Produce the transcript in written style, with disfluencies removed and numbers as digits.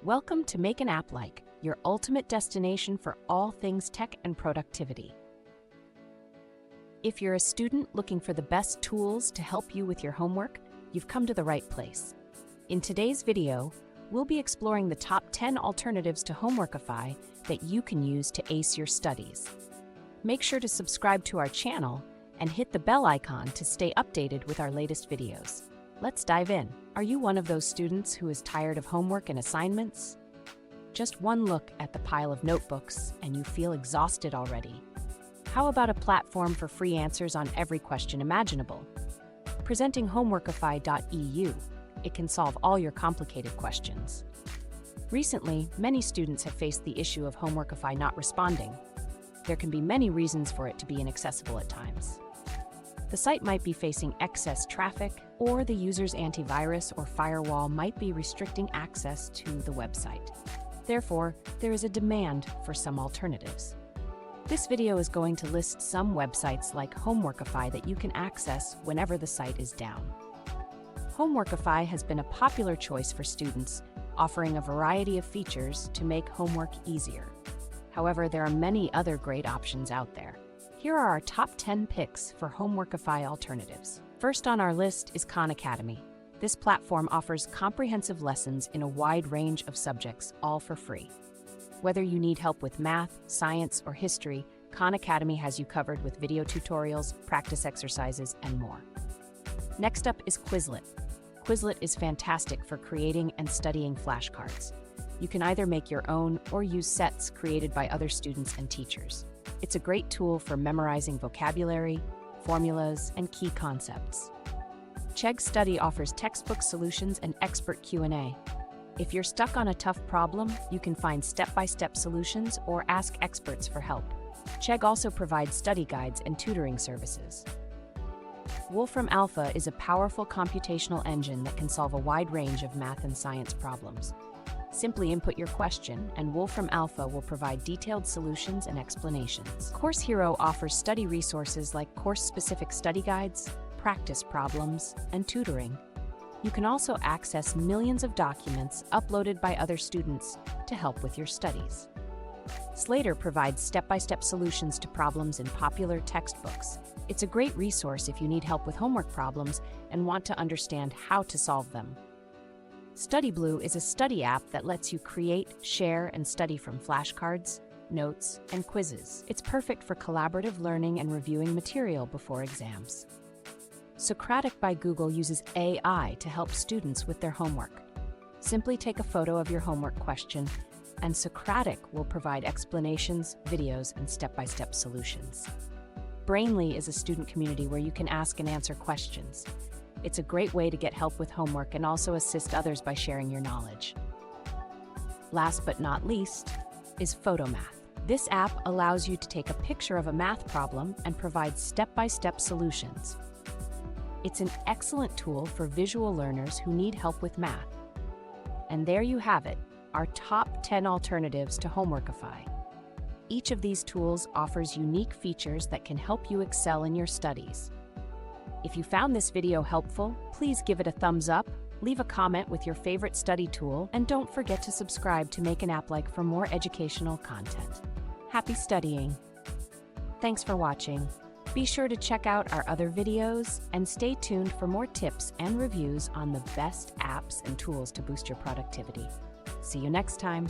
Welcome to Make an App Like, your ultimate destination for all things tech and productivity. If you're a student looking for the best tools to help you with your homework, you've come to the right place. In today's video, we'll be exploring the top 10 alternatives to Homeworkify that you can use to ace your studies. Make sure to subscribe to our channel and hit the bell icon to stay updated with our latest videos. Let's dive in. Are you one of those students who is tired of homework and assignments? Just one look at the pile of notebooks and you feel exhausted already. How about a platform for free answers on every question imaginable? Presenting Homeworkify.eu, it can solve all your complicated questions. Recently, many students have faced the issue of Homeworkify not responding. There can be many reasons for it to be inaccessible at times. The site might be facing excess traffic, or the user's antivirus or firewall might be restricting access to the website. Therefore, there is a demand for some alternatives. This video is going to list some websites like Homeworkify that you can access whenever the site is down. Homeworkify has been a popular choice for students, offering a variety of features to make homework easier. However, there are many other great options out there. Here are our top 10 picks for Homeworkify alternatives. First on our list is Khan Academy. This platform offers comprehensive lessons in a wide range of subjects, all for free. Whether you need help with math, science, or history, Khan Academy has you covered with video tutorials, practice exercises, and more. Next up is Quizlet. Quizlet is fantastic for creating and studying flashcards. You can either make your own or use sets created by other students and teachers. It's a great tool for memorizing vocabulary, formulas, and key concepts. Chegg Study offers textbook solutions and expert Q&A. If you're stuck on a tough problem, you can find step-by-step solutions or ask experts for help. Chegg also provides study guides and tutoring services. Wolfram Alpha is a powerful computational engine that can solve a wide range of math and science problems. Simply input your question, and Wolfram Alpha will provide detailed solutions and explanations. Course Hero offers study resources like course-specific study guides, practice problems, and tutoring. You can also access millions of documents uploaded by other students to help with your studies. Slater provides step-by-step solutions to problems in popular textbooks. It's a great resource if you need help with homework problems and want to understand how to solve them. StudyBlue is a study app that lets you create, share, and study from flashcards, notes, and quizzes. It's perfect for collaborative learning and reviewing material before exams. Socratic by Google uses AI to help students with their homework. Simply take a photo of your homework question, and Socratic will provide explanations, videos, and step-by-step solutions. Brainly is a student community where you can ask and answer questions. It's a great way to get help with homework and also assist others by sharing your knowledge. Last but not least is Photomath. This app allows you to take a picture of a math problem and provide step-by-step solutions. It's an excellent tool for visual learners who need help with math. And there you have it, our top 10 alternatives to Homeworkify. Each of these tools offers unique features that can help you excel in your studies. If you found this video helpful, please give it a thumbs up, leave a comment with your favorite study tool, and don't forget to subscribe to Make an App Like for more educational content. Happy studying! Thanks for watching. Be sure to check out our other videos and stay tuned for more tips and reviews on the best apps and tools to boost your productivity. See you next time.